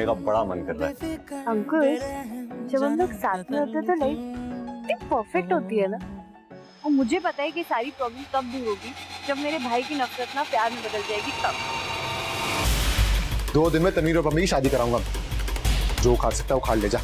का बड़ा मन कर रहा है। अंकुश, जब हम लोग साथ में होते तो लाइफ कितनी परफेक्ट होती है ना। और मुझे पता है कि सारी प्रॉब्लम तब दूर होगी जब मेरे भाई की नफरत ना प्यार में बदल जाएगी तब। 2 दिन में तनवीर और मम्मी की शादी कराऊंगा। जो उखाड़ सकता है उखाड़ ले जा।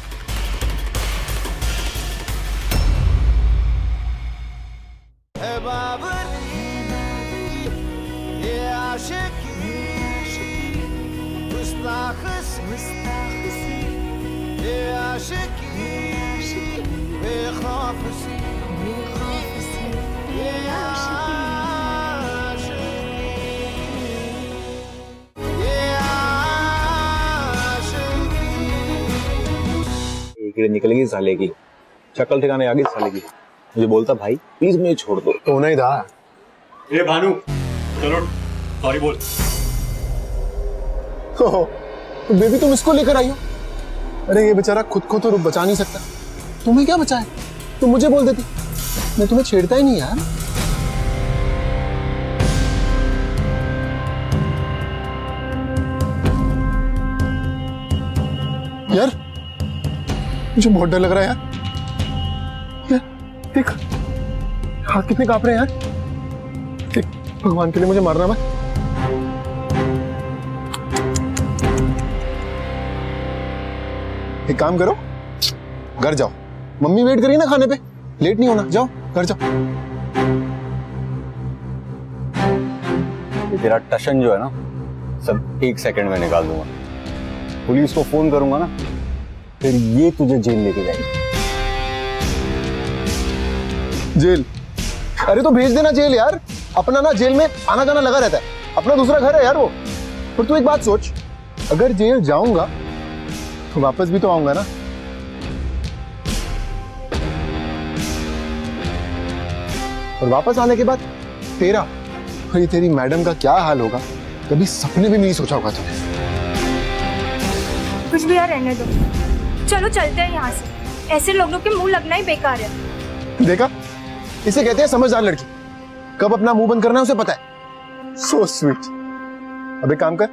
निकलेगी साले की शक्ल ठिकाने आ गई साले की। मुझे बोलता भाई प्लीज मुझे छोड़ दो। तो नहीं था। ए भानु चलो सॉरी बोल। तो बेबी तुम इसको लेकर आई हो। अरे ये बेचारा खुद को तो बचा नहीं सकता, तुम्हें क्या बचाए? तुम मुझे बोल देती, मैं तुम्हें छेड़ता ही नहीं यार। यार मुझे बहुत डर लग रहा है यार। देख हाथ कितने कांप रहे हैं यार। देख भगवान के लिए मुझे मारना मत। एक काम करो, घर जाओ, मम्मी वेट करी ना खाने पे, लेट नहीं होना, जाओ घर जाओ। ये तेरा टशन जो है ना सब 1 सेकंड में निकाल दूंगा। पुलिस को फोन करूंगा ना फिर ये तुझे जेल लेके जाएगी। जेल? अरे तो भेज देना जेल यार। अपना ना जेल में आना जाना लगा रहता है, अपना दूसरा घर है यार वो। पर तू एक बात सोच, अगर जेल जाऊंगा तो वापस भी तो आऊंगा ना। और वापस आने के बाद तेरा और ये तेरी मैडम का क्या हाल होगा कभी सपने भी नहीं सोचा होगा तूने। कुछ भी यार रहने दो, चलो चलते हैं यहाँ से। ऐसे लोगों के मुंह लगना ही बेकार है। देखा, इसे कहते हैं समझदार लड़की। कब अपना मुंह बंद करना है उसे पता है। So sweet. अब एक काम कर,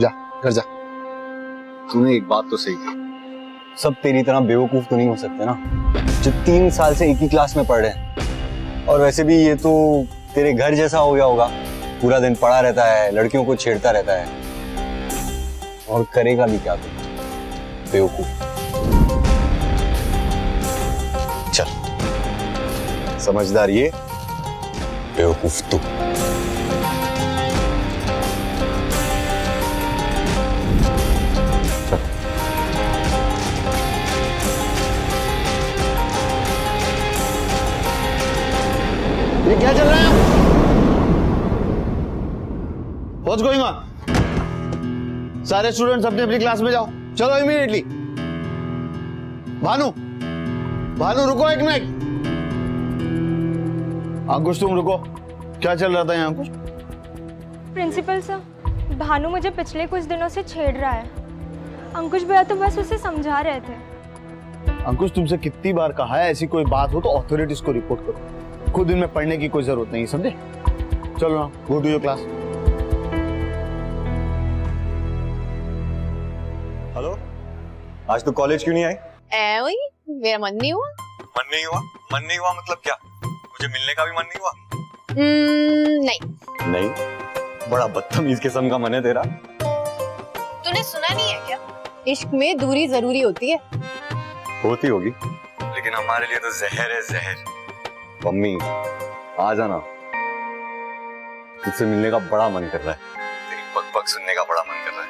जा घर जा। तूने एक बात तो सही की, सब तेरी तरह बेवकूफ तो नहीं हो सकते ना जो 3 साल से एक ही क्लास में पढ़ रहे हैं। और वैसे भी ये तो तेरे घर जैसा हो गया होगा, पूरा दिन पड़ा रहता है, लड़कियों को छेड़ता रहता है। और करेगा भी क्या तू, बेवकूफ। चल समझदार ये, बेवकूफ तू। ये क्या चल रहा है? What's going on? सारे स्टूडेंट्स अपनी अपनी क्लास में जाओ, चलो इमीडिएटली। भानु, भानु रुको एक मिनट। अंकुश तुम रुको, क्या चल रहा था यहाँ अंकुश? प्रिंसिपल सर, भानु मुझे पिछले कुछ दिनों से छेड़ रहा है। अंकुश भैया तो बस उसे समझा रहे थे। अंकुश तुमसे कितनी बार कहा है ऐसी कोई बात हो तो अथॉरिटीज को रिपोर्ट करो, खुद इनमें पढ़ने की कोई जरूरत नहीं, समझे? चलो ना, go to your class. Hello, आज तो कॉलेज क्यों नहीं आई? वही मेरा मन नहीं हुआ। मन नहीं हुआ? मन नहीं हुआ मतलब क्या? मुझे मिलने का भी मन नहीं हुआ? नहीं। नहीं? बड़ा बदतमीज किस्म का मन है तेरा। तूने सुना नहीं है क्या, इश्क में दूरी जरूरी होती है। होती होगी, लेकिन हमारे लिए तो जहर है जहर। मम्मी आ जाना, तुझसे मिलने का बड़ा मन कर रहा है, तेरी बकबक सुनने का बड़ा मन कर रहा है,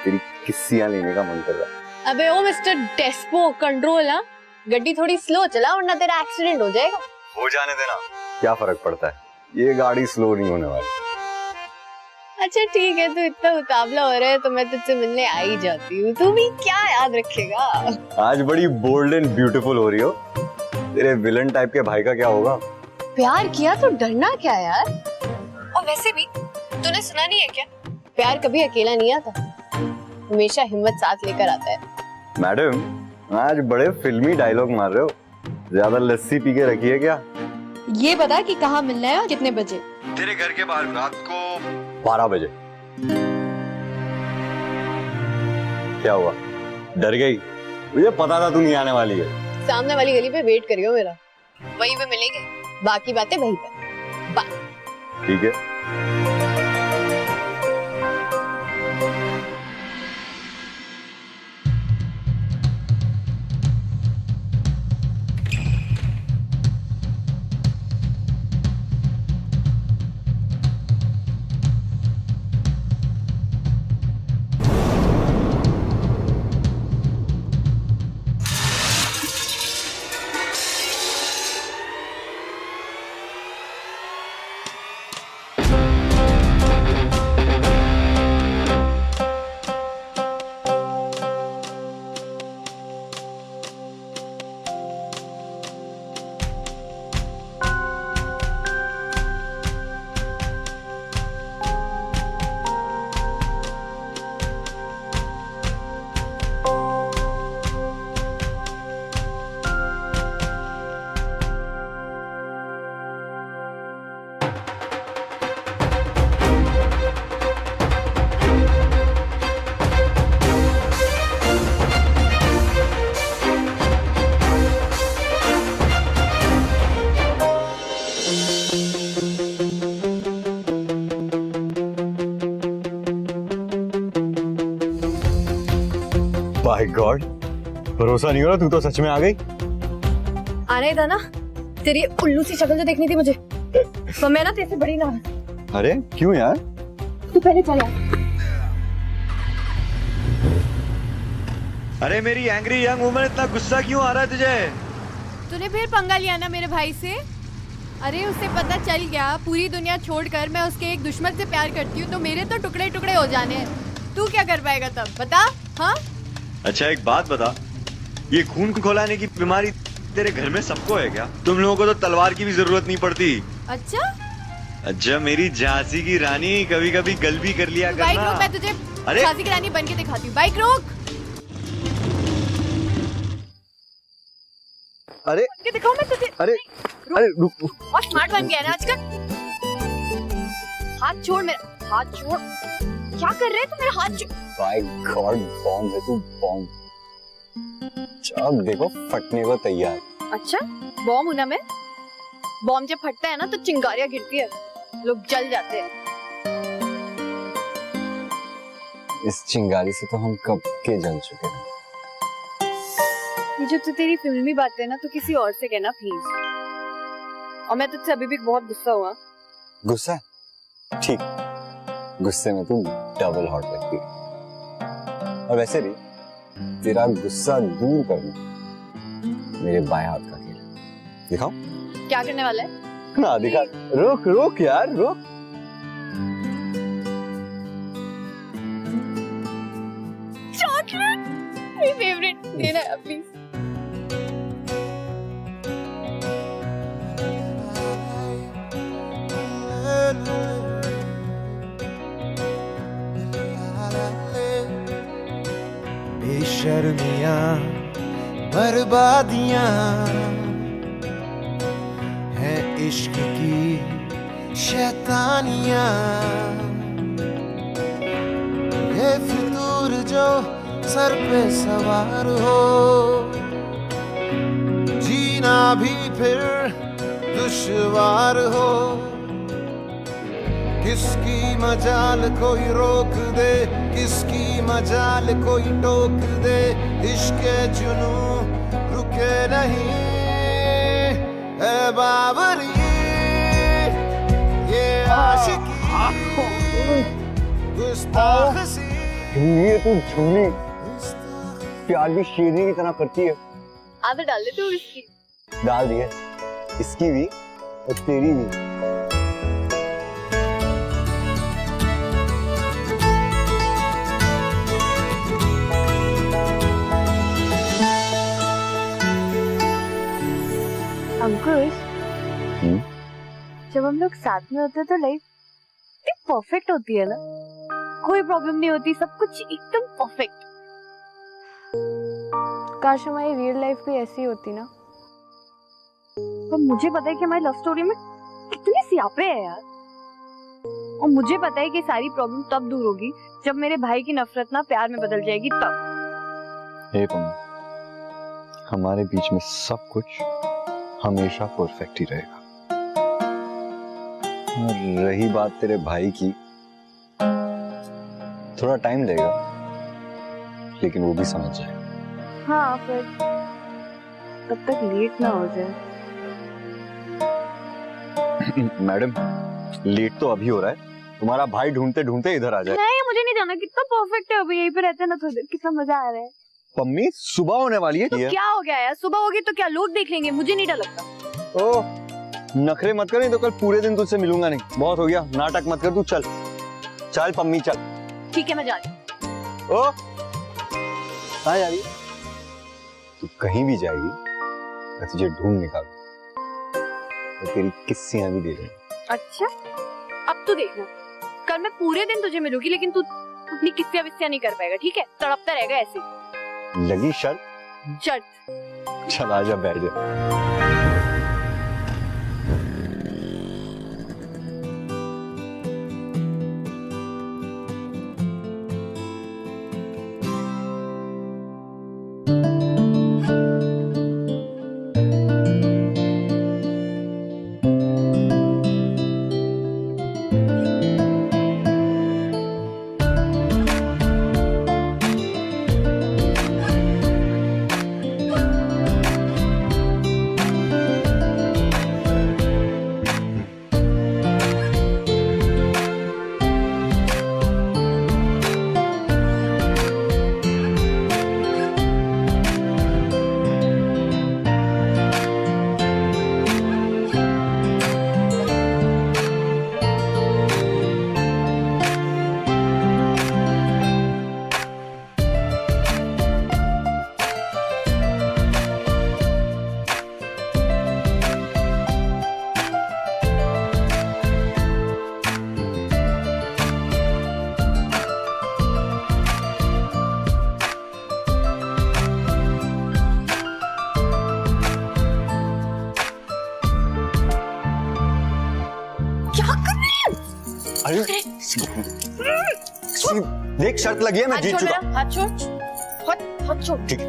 तेरी किस्सियां लेने का मन कर रहा है। अबे ओ मिस्टर डेस्पो, कंट्रोल। हाँ, गड्डी थोड़ी स्लो चला वरना तेरा एक्सीडेंट हो जाएगा। हो जाने देना, क्या फर्क पड़ता है, ये गाड़ी स्लो नहीं होने वाली। अच्छा ठीक है, तू इतना उतावला हो रहा है तो मैं तुझसे मिलने आ ही जाती हूँ। तू भी क्या याद रखेगा? आज बड़ी बोल्ड एंड ब्यूटीफुल हो रही हो। तेरे विलन टाइप के भाई का क्या होगा? प्यार किया तो डरना क्या यार। और वैसे भी तूने सुना नहीं है क्या, प्यार कभी अकेला नहीं आता, हमेशा हिम्मत साथ लेकर आता है। मैडम आज बड़े फिल्मी डायलॉग मार रहे हो, ज्यादा लस्सी पी के रखी है क्या? ये बता कि कहाँ मिलना है और कितने बजे? तेरे घर के बाहर रात को 12 बजे। क्या हुआ, डर गई? मुझे पता था तू नहीं आने वाली है। सामने वाली गली पे वेट करियो मेरा, वहीं पे मिलेंगे, बाकी बातें वहीं पे। बाय। ठीक है। माय गॉड, भरोसा नहीं हो रहा, तू तो सच में आ गई। आना ही था ना, तेरी उल्लू सी शक्ल जो देखनी थी मुझे, तो मैं ना तेरे से बड़ी ना। अरे क्यों यार? तू पहले चल यार। अरे मेरी एंग्री यंग वुमन, इतना गुस्सा क्यों आ रहा है तुझे? तूने फिर पंगा लिया ना मेरे भाई से। अरे उसे पता चल गया पूरी दुनिया छोड़कर मैं उसके एक दुश्मन से प्यार करती हूँ, तो मेरे तो टुकड़े टुकड़े हो जाने हैं। तू क्या कर पाएगा तब, बता। हाँ अच्छा एक बात बता, ये खून खौलाने की बीमारी तेरे घर में सबको है क्या? तुम लोगों को तो तलवार की भी जरूरत नहीं पड़ती। अच्छा अच्छा मेरी झांसी की रानी, कभी कभी गल भी कर लिया बाइक करना। रोक, मैं तुझे अरे झांसी की रानी बन के दिखाती हूँ। बाइक रोक। अरे ये दिखाओ मैं तुझे। अरे अरे रुक। बहुत स्मार्ट बन गया है ना आजकल। हाथ छोड़ मेरा, हाथ छोड़। क्या कर रहे हैं तुम? मेरा हाथ छोड़। बाय गॉड, बॉम्ब है तू, बॉम्ब। अब देखो फटने को तैयार। अच्छा बॉम्ब हूं ना मैं? बॉम्ब जब फटता है ना तो चिंगारियां गिरती है, लोग जल जाते हैं। इस चिंगारी से तो हम कब के जल चुके हैं। ये जो तू तेरी फिल्मी बात है ना, तो किसी और से कहना प्लीज। और मैं तुझसे अभी भी बहुत गुस्सा हुआ। गुस्सा? ठीक, गुस्से में तू डबल हॉट लगती है। और वैसे भी तेरा गुस्सा दूर करना मेरे बाएं हाथ का खेल है। दिखाओ क्या करने वाला है? हाँ दिखा। रोक रोक यार, रोक। चॉकलेट मेरी फेवरेट, देना यार प्लीज। बेशर्मियां बर्बादियां हैं इश्क की शैतानियां, ये फितूर जो सर पे सवार हो, जीना भी फिर दुश्वार हो। किसकी मजाल कोई रोक दे, किसकी मजाल कोई टोक दे, इश्क जुनू रुके नहीं है बाबरी, ये आशिकी गुस्ताख सी। ये तू झूठी प्यार भी शेरनी की तरह करती है। आदत डाल दे तू इसकी। डाल दिए, इसकी भी और तेरी भी। अंकुश, जब हम लोग साथ में होते तो लाइफ इतनी परफेक्ट होती है ना, कोई प्रॉब्लम नहीं होती, सब कुछ एकदम परफेक्ट। काश हमारी रियल लाइफ भी ऐसी होती ना। पर मुझे पता है कि हमारी लव स्टोरी में कितने सियापे हैं यार। और मुझे पता है कि सारी प्रॉब्लम तब दूर होगी जब मेरे भाई की नफरत ना प्यार में बदल जाएगी तब। हे पम्मी, हमारे बीच में सब कुछ हमेशा परफेक्ट ही रहेगा। और रही बात तेरे भाई की, थोड़ा टाइम लगेगा, लेकिन वो भी समझ जाएगा। हाँ, पर तब तक लेट ना हो जाए। मैडम, लेट तो अभी हो रहा है, तुम्हारा भाई ढूंढते ढूंढते इधर आ जाए। नहीं, मुझे नहीं जाना, कितना परफेक्ट है अभी, यहीं पे रहते हैं ना थोड़ी देर, कितना मजा आ रहा है। पम्मी, सुबह होने वाली है। तो क्या हो गया यार, सुबह होगी तो क्या लोग देख लेंगे, मुझे नहीं डर लगता। ओ, नखरे मत कर, नहीं तो कल पूरे दिन तुझसे मिलूंगा नहीं। बहुत हो गया, नाटक मत कर, तू चल चल पम्मी चल। ठीक है, मैं जा रही हूँ। ओ, कहाँ जा रही है? तू कहीं भी जाएगी, मैं तुझे ढूंढ निकालूं और तेरी किस्सियां भी दे दूंगा। अच्छा, अब तू देखना, कल मैं पूरे दिन तुझे मिलूंगी, लेकिन तू अपनी किस्सियां विस्सियां नहीं कर पाएगा, ठीक है? तड़पता रहेगा ऐसे ही। लगी शर्त? शर्त। चल आजा, बैठ जा। अरे देख, शर्त लगी है, मैं जीत चुका। हाथ छोड़, हाथ छोड़। ठीक है,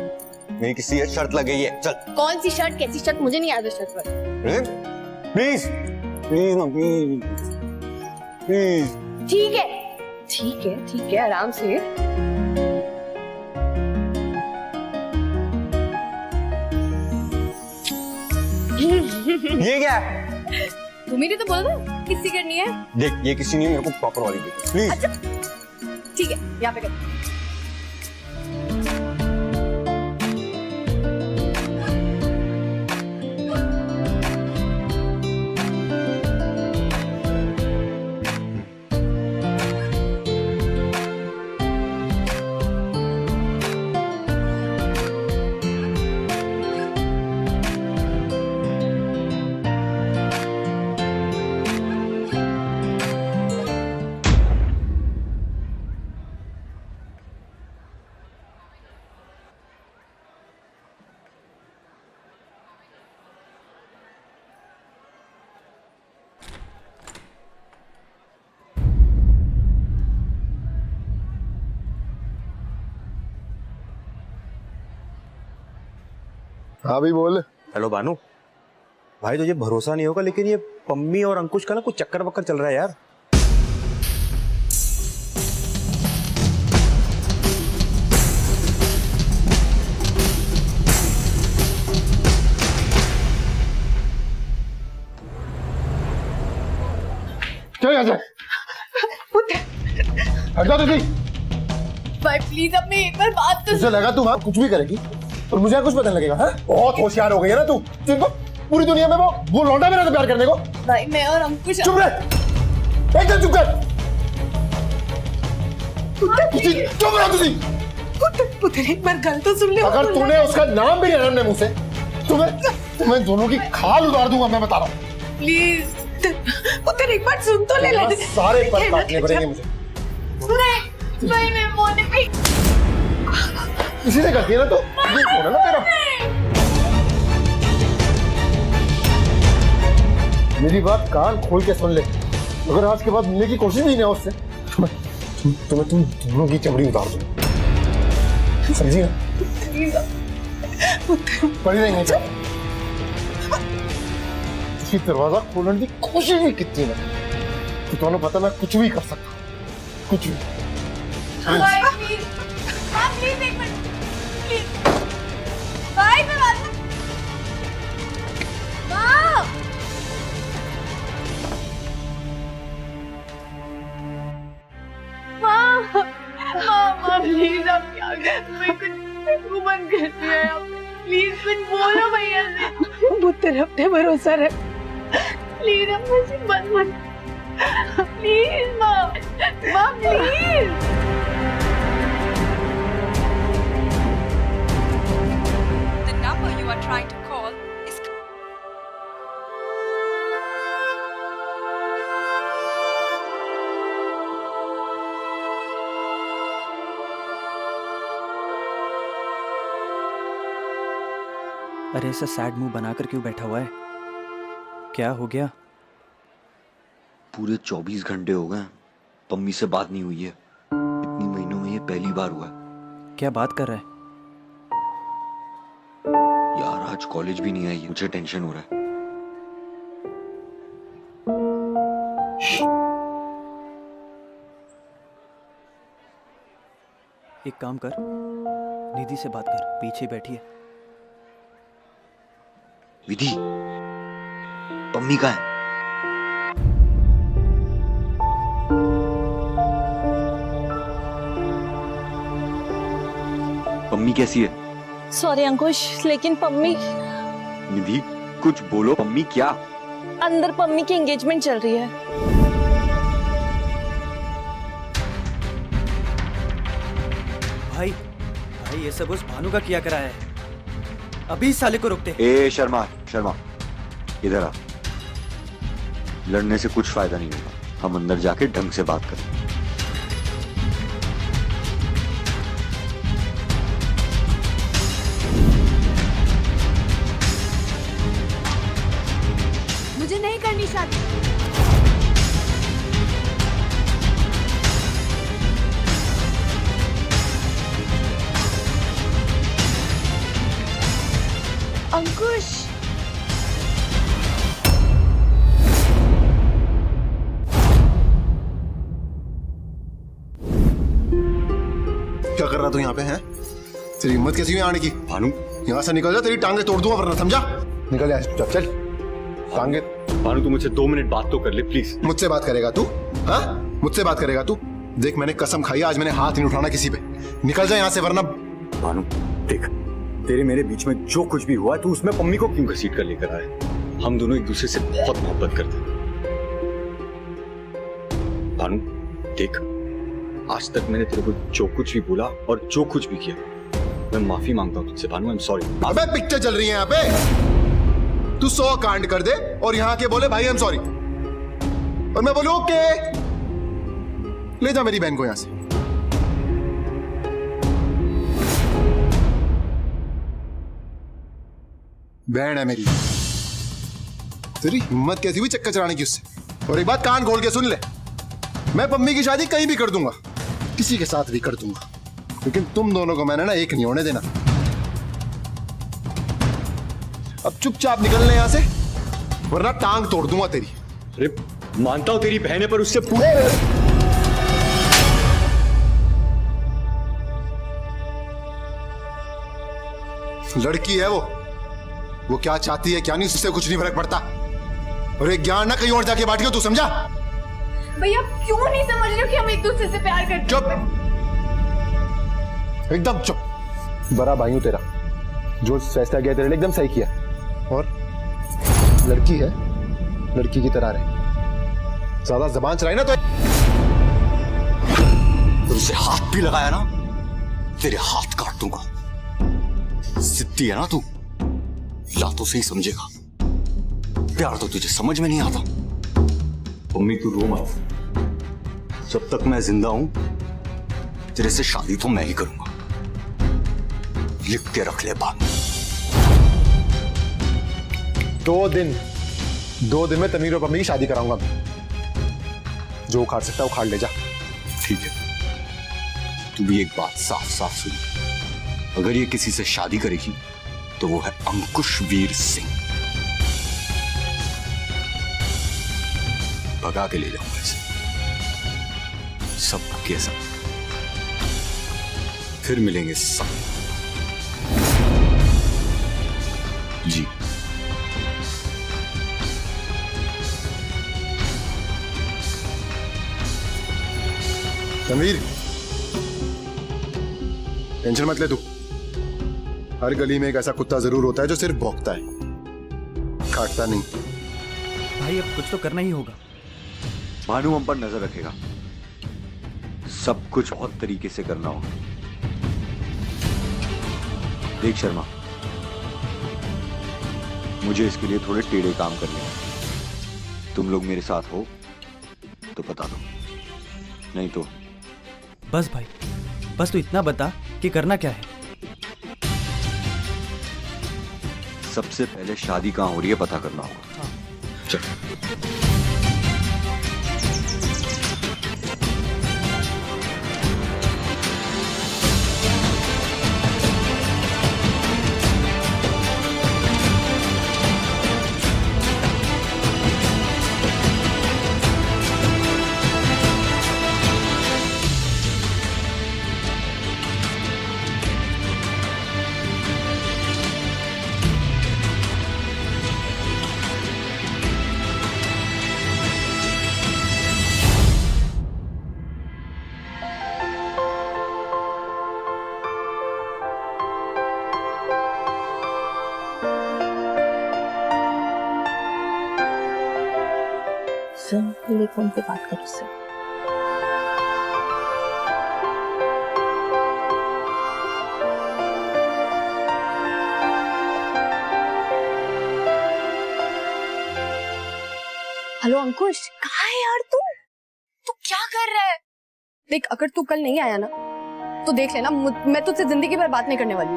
मेरी किसी ये शर्त लग गई है, चल। कौन सी शर्ट, कैसी शर्त, मुझे नहीं याद है शर्त पर। प्लीज प्लीज ना, प्लीज प्लीज। ठीक है, ठीक है, ठीक है, आराम से। ये क्या है? तुम्हें तो बोल दो किससे करनी है। देख, ये किसी ने मेरे को प्रॉपर वाली दी, प्लीज। अच्छा, ठीक है, यहाँ पे कर। हाँ भी बोल। हेलो भानु भाई, तुझे भरोसा नहीं होगा लेकिन ये पम्मी और अंकुश का ना कुछ चक्कर वक्कर चल रहा है यार। क्या यहाँ से? हट जा तुझे। भाई प्लीज अपने एक बार बात तो। तुझे लगा तू वहाँ कुछ भी करेगी और मुझे कुछ पता नहीं लगेगा? है बहुत होशियार हो गई है ना तू। तुमको पूरी दुनिया में वो लौंडा मेरा तो प्यार करने को। भाई मैं और अंकुश। चुप रह, एकदम चुप कर। चुप रहो तुझी। पुत्र एक बार गल तो सुन ले। अगर तूने उसका नाम भी लिया अपने मुंह से, तुम्हें दोनों की खाल उतार दूंगा, मैं बता रहा हूँ। प्लीज पुत्र एक बार सुन तो ले। सारे पर काटने पड़ेंगे मुझे। भाई मैं मोने पे इसी से करती है ना तो ये कौन है ना तेरा। मेरी बात कान खोल के सुन ले, अगर आज के बाद मिलने की कोशिश भी नहीं है उससे तो मैं तुम दोनों की चमड़ी उतार दूं, समझी ना? पड़ी रहेंगे क्या? किसी दरवाजा खोलने की कोशिश भी कितनी है, तो तुम्हें पता मैं कुछ भी कर सकता हूँ, कुछ भी। प्लीज आप क्या कुछ बंद कर दिया है, प्लीज कुछ बोलो भैया से, मुझ तेरे पे भरोसा रख, प्लीज अब मुझे बंद प्लीज माँ please. The number you are trying to call is अरे ऐसा सैड मुंह बनाकर क्यों बैठा हुआ है? क्या हो गया? पूरे 24 घंटे हो गए पम्मी से बात नहीं हुई है। इतनी महीनों में ये पहली बार हुआ है। क्या बात कर रहा है? यार आज कॉलेज भी नहीं आई है, मुझे टेंशन हो रहा है। एक काम कर, निधि से बात कर, पीछे बैठी है। विधि, पम्मी कहाँ है? पम्मी कैसी है? सॉरी अंकुश, लेकिन पम्मी निधि कुछ बोलो, पम्मी क्या? अंदर पम्मी की एंगेजमेंट चल रही है। भाई ये सब उस भानु का किया करा है। अभी इस साले को रोकते। ए शर्मा इधर आ। लड़ने से कुछ फायदा नहीं होगा, हम अंदर जाके ढंग से बात करें। मुझे नहीं करनी शादी। अंकुश क्या कर रहा तू यहाँ पे है? तेरी हिम्मत कैसी हुई आने की? भानु यहाँ से निकल जा, तेरी टांगे तोड़ दूंगा वरना, समझा? निकल जा, चल टांगे। भानु तू मुझसे 2 मिनट बात तो कर ले प्लीज। मुझसे बात करेगा तू? हाँ, मुझसे बात करेगा तू? देख मैंने कसम खाई, आज मैंने हाथ नहीं उठाना किसी पे। निकल जा यहाँ से वरना। भानु देख, तेरे मेरे बीच में जो कुछ भी हुआ तू उसमें पम्मी को क्यों घसीट कर लेकर आए? हम दोनों एक दूसरे से बहुत मोहब्बत करते हैं। भानु देख, आज तक मैंने तेरे को जो कुछ भी बोला और जो कुछ भी किया, मैं माफी मांगता हूँ तुझसे भानु, आई एम सॉरी। अबे पिक्चर चल रही है यहाँ पे, तू 100 कांड कर दे और यहाँ के बोले भाई आई एम सॉरी, और मैं बोलूं ओके, ले जा मेरी बहन को यहाँ से। बहन है मेरी, तेरी हिम्मत कैसी हुई चक्कर चलाने की उससे? और एक बात कान खोल के सुन ले, मैं पम्मी की शादी कहीं भी कर दूंगा, किसी के साथ भी कर दूंगा, लेकिन तुम दोनों को मैंने ना एक नहीं होने देना। अब चुपचाप निकलने यहां से, वरना टांग तोड़ दूंगा तेरी। अरे मानता हूं तेरी बहन है, पर उससे पूरे लड़की है वो क्या चाहती है क्या नहीं, उससे कुछ नहीं फर्क पड़ता। और एक ज्ञान ना कहीं और जाके बांटियो, तू समझा? भैया क्यों नहीं समझ रहे हो कि हम एक दूसरे से प्यार करते हैं? चुप, एकदम चुप। बड़ा भाई हूं तेरा, जो फैसला किया तेरे लिए एकदम सही किया। और लड़की है, लड़की की तरह रहे, ज्यादा जबान चलाई ना तो तुमसे हाथ भी लगाया ना, तेरे हाथ काट दूंगा। जिद्दी है ना तू, लातों से ही समझेगा, प्यार तो तुझे समझ में नहीं आता। मम्मी तू रो मत, जब तक मैं जिंदा हूं तेरे से शादी तो मैं ही करूंगा, लिख के रख ले बात। 2 दिन में तमीर और पम्मी की शादी कराऊंगा मैं। जो उखाड़ सकता उखाड़ ले जा। ठीक है, तू भी एक बात साफ साफ सुन, अगर ये किसी से शादी करेगी तो वो है अंकुश वीर सिंह। भगा के ले जाऊंगा इसे सब के सब। फिर मिलेंगे सब। जी रणवीर, टेंशन मत ले तू। हर गली में एक ऐसा कुत्ता जरूर होता है जो सिर्फ भौंकता है, काटता नहीं। भाई अब कुछ तो करना ही होगा। भानु हम पर नजर रखेगा, सब कुछ बहुत तरीके से करना होगा। देख शर्मा, मुझे इसके लिए थोड़े टेढ़े काम करने हैं। तुम लोग मेरे साथ हो तो बता दो, नहीं तो बस भाई, बस तू इतना बता कि करना क्या है। सबसे पहले शादी कहाँ हो रही है पता करना होगा। चल। पहले फोन पे बात कर उससे। हेलो अंकुश, कहाँ है यार तू क्या कर रहा है? देख, अगर तू कल नहीं आया ना तो देख लेना, मैं तुझसे जिंदगी भर बात नहीं करने वाली।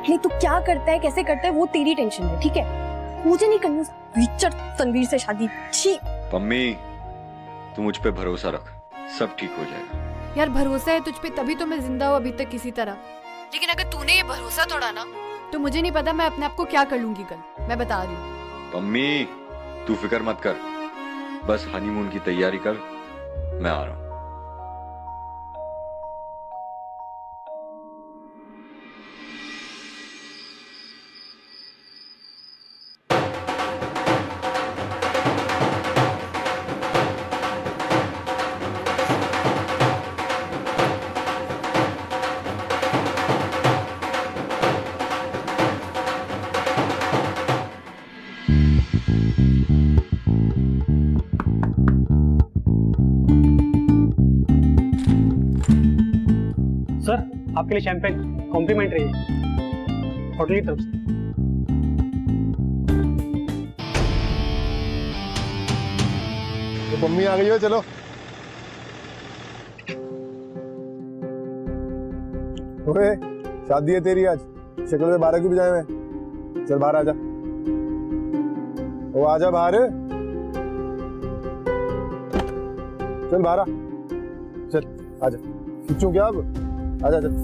नहीं, तू क्या करता है, कैसे करता है, वो तेरी टेंशन है, ठीक है? मुझे नहीं करनी उस विचर तनवीर से शादी। ठीक पम्मी, तू मुझ पे भरोसा रख, सब ठीक हो जाएगा। यार भरोसा है तुझ पे तभी तो मैं जिंदा हूँ अभी तक किसी तरह। लेकिन अगर तूने ये भरोसा तोड़ा ना तो मुझे नहीं पता मैं अपने आप को क्या कर लूंगी कल, मैं बता रही हूँ। पम्मी, तू फिक्र मत कर, बस हनीमून की तैयारी कर, मैं आ रहा हूँ। सर, आपके लिए शैंपेन कॉम्प्लीमेंट्री है होटल की तरफ से। तो मम्मी आ गई हो, चलो। ओए, शादी है तेरी आज, शक्ल से 12 क्यों बजाए में? चल बाहर आजा। ओ आजा बाहर, चल बाहर आ, चल आजा। खींचूं क्या अब? आजा चल।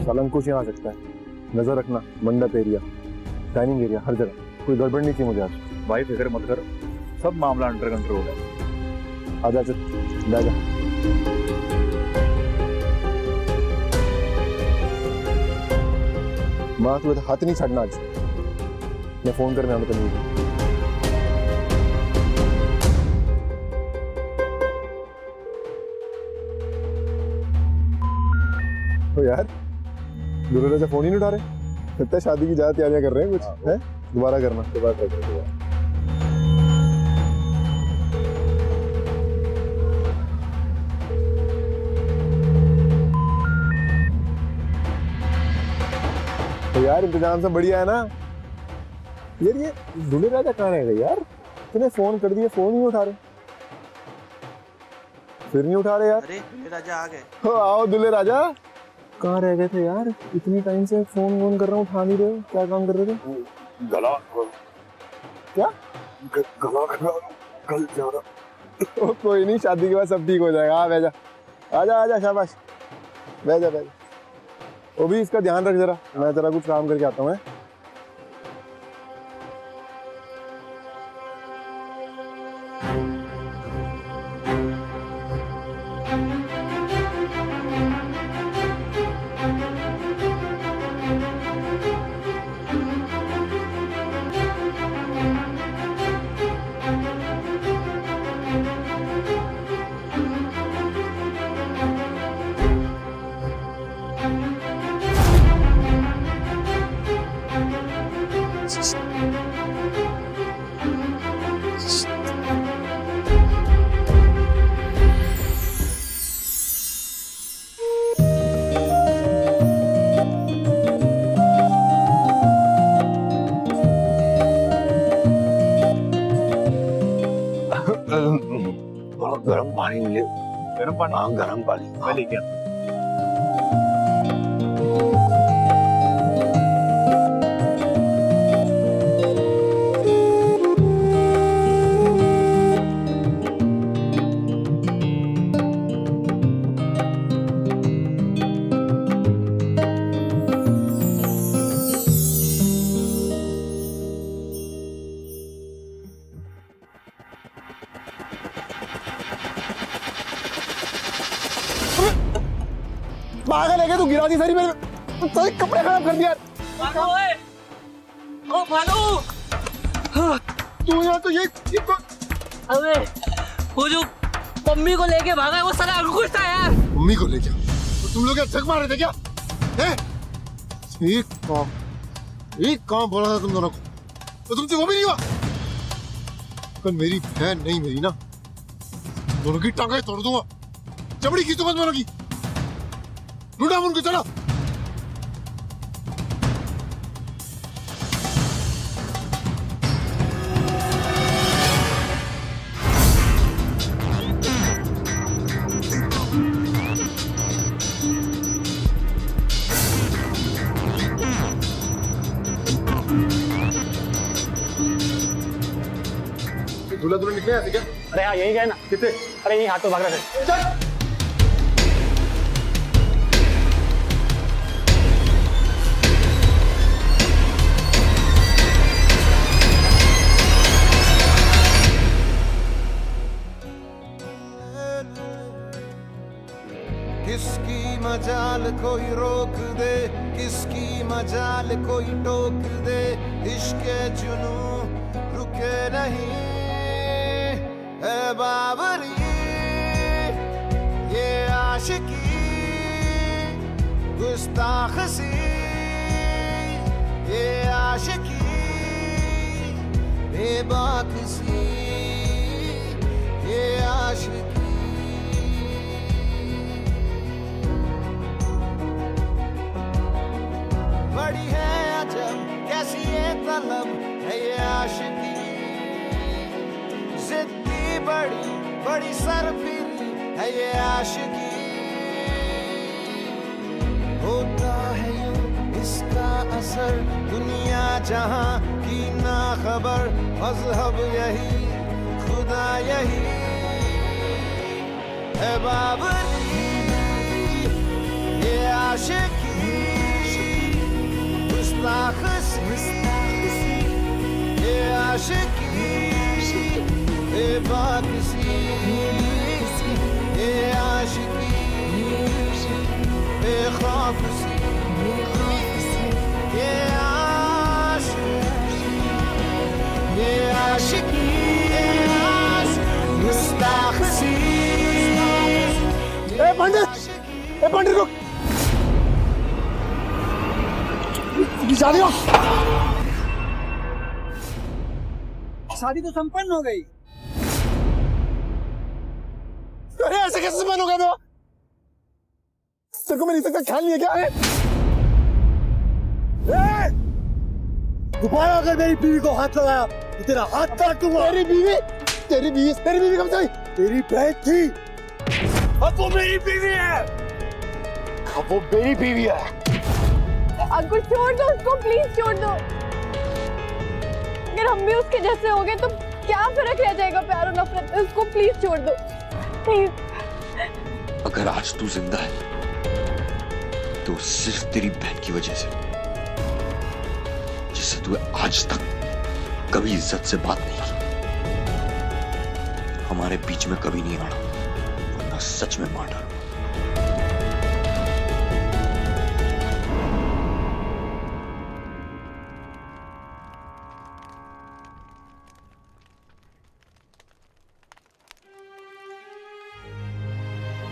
साला अंकुश यहाँ आ सकता है, नजर रखना। मंडप एरिया, डाइनिंग एरिया, हर जगह कोई गड़बड़ नहीं थी मुझे आज। भाई फिक्र मत कर, सब मामला अंडर कंट्रोल है। आजा चल, जा जा। माँ तू हाथ नहीं छाड़ना आज, मैं फोन करने आने को नहीं। तो यार दूल्हे राजा फोन ही नहीं उठा रहे, लगता है शादी की ज्यादा तैयारियां कर रहे हैं कुछ है। दोबारा करना, दोबारा करना। तो यार इंतजाम सब बढ़िया है ना यार? ये दूल्हे राजा कहाँ रह गए यार? तूने फोन कर दिया, फोन नहीं उठा रहे, फिर नहीं उठा रहे यार। अरे दूल्हे राजा आ गए। हो आओ दूल्हे राजा, कहाँ रह गए थे यार? इतनी टाइम से फोन कर रहा हूँ, उठा नहीं रहे हो, क्या काम कर रहे थे? गला क्या गला कल जा रहा। ओ, कोई नहीं, शादी के बाद सब ठीक हो जाएगा। हाँ बह जा, आजा आजा, शाबाश, बह जा बह जा। वो भी इसका ध्यान रख जरा, मैं जरा कुछ काम करके आता हूँ। गर्म पानी मिले। गर्म पानी? हाँ गर्म पानी, मैं लेके आता हूँ। पागल है क्या तू? गिरा दी सारी मेरे सारे कपड़े खराब कर दिया। ओ भानु, तू यहाँ तो ये अबे वो जो मम्मी को लेके भागा है वो साला अंकुश था यार। मम्मी को लेके? तो तुम लोग क्या झक मार रहे थे क्या? हैं? एक काम बोला था तुम दोनों को, तो तुमसे वो भी नहीं हुआ। पर मेरी बहन नहीं मेरी ना, दोनों की टांगें तोड़ दूंगा, चमड़ी खींचो मत दोनों की। ढूंढा उनको, चलो। दूल्हा दुल्हन निकले ऐसे क्या? अरे हाँ यही गए ना। कितने? अरे यही हाथों भाग रहे थे। किसकी मजाल कोई रोक दे, किसकी मजाल कोई टोक दे, इश्क जुनू रुके नहीं है बाबरी, ये आशिकी गुस्ताख सी, ये आशिकी बेबाक सी, ये आशिकी। बड़ी है अजब कैसी ये तलब है ये आशिकी, जिद्दी बड़ी बड़ी सरफिरी है ये आशिकी। होता है यूं इसका असर दुनिया जहां की ना खबर, मजहब यही खुदा यही है बाबरी, ये आशिकी गुस्ताख सी, ये आशिकी बेबाक सी, ये आशिकी बेखौफ सी, ये आशिकी गुस्ताख सी। ए पंडित रुक। शादी तो संपन्न हो गई। अरे ऐसे कैसे संपन्न हो गया? तो तेरे को मेरी तक ख्याल नहीं है क्या? दोबारा अगर मेरी बीवी को हाथ लगाया तो तेरा हाथ काट दूंगा। तेरी बीवी कब से आई? तेरी बहन थी, अब वो मेरी बीवी है। अब वो मेरी बीवी है। अंकुश छोड़ दो उसको, प्लीज छोड़ दो। अगर हम भी उसके जैसे हो गए तो क्या फर्क रह जाएगा प्यार और नफरत में? उसको प्लीज छोड़ दो प्लीज। अगर आज तू जिंदा है तो सिर्फ तेरी बहन की वजह से, जिससे तू आज तक कभी इज्जत से बात नहीं की, हमारे बीच में कभी नहीं आना, वरना सच में मार डालूंगा।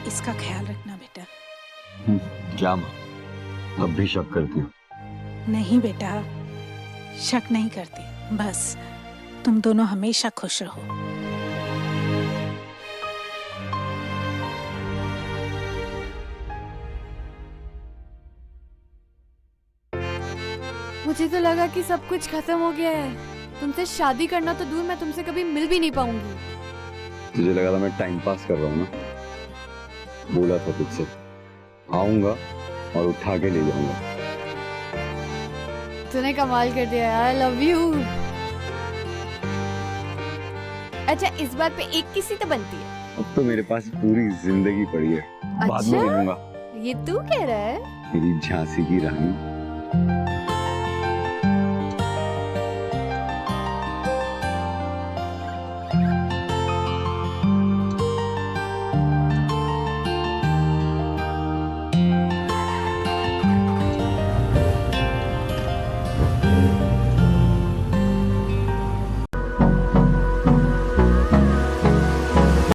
इसका ख्याल रखना बेटा। क्या माँ, अब भी शक करती हो? नहीं बेटा, शक नहीं करती, बस तुम दोनों हमेशा खुश रहो। मुझे तो लगा कि सब कुछ खत्म हो गया है। तुमसे शादी करना तो दूर, मैं तुमसे कभी मिल भी नहीं पाऊंगी। तुझे लगा था मैं टाइम पास कर रहा हूँ ना? बोला था तुझसे आऊंगा और उठा के ले जाऊंगा। तूने कमाल कर दिया यार, लव यू। अच्छा, इस बात पे एक किसी तो बनती है। अब तो मेरे पास पूरी जिंदगी पड़ी है, बाद में मिलूंगा। ये तू कह रहा है? मेरी झांसी की रानी।